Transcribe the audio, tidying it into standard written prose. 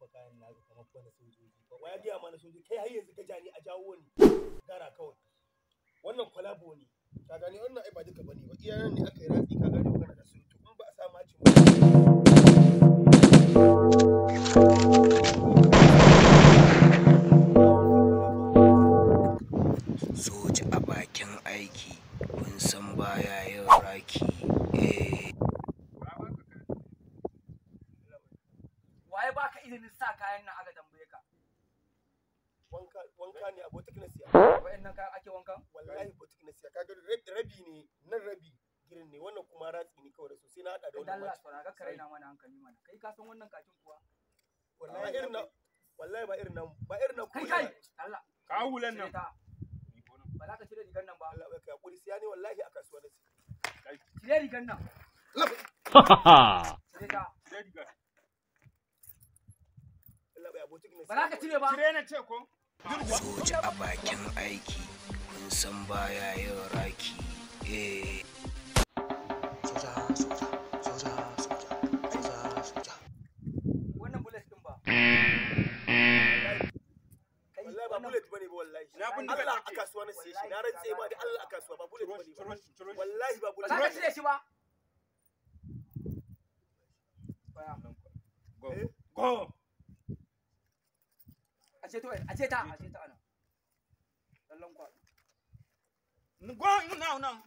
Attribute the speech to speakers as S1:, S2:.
S1: fa kayan na kamar fa na sojoji fa waya ga mana sojoji kai har yanzu ka jani a jawo ni gara kawai wannan kwalabo ne ka gani wannan ai ba duka bane ba iyayen ne aka yi ratsi ka gani magana da su to in ba a sa macin
S2: soja a bakin aiki kun san baya yin raki
S3: waye baka izinin sa kayan nan aka tambaye ka
S1: wanka ne abotik na siya
S3: wayannan kayan ake wankan
S1: wallahi abotik na siya kaga rabi ne nan rabi girin ne wannan kuma ratsi ne kawai da su sai na hada da wannan
S3: Allah fara ga kare na mana hankali mana kai ka san wannan kakin kuwa
S1: wallahi irin na wallahi ba irin na
S3: kai Allah
S4: ka hulan nan
S3: ba za ka cire rigar nan ba
S1: Allah bai kai hakuri siya ne wallahi a kasuwa na siya
S3: cire rigar nan cire ta
S4: cire rigar
S1: Allah bai abotik na siya
S3: ba za ka cire ba
S4: cire na ce ko
S2: soja a bakin aiki kun san baya yin raki
S3: wannan bullet din ba
S1: wallahi ba bullet bane ba wallahi
S4: na bindiga
S1: Allah a kasuwa na siya shi na rantse ma da Allah a kasuwa ba bullet bane ba wallahi ba bullet
S3: ba za ka cire shi ba
S4: go
S3: a ce ta ana lallan kwa
S4: go now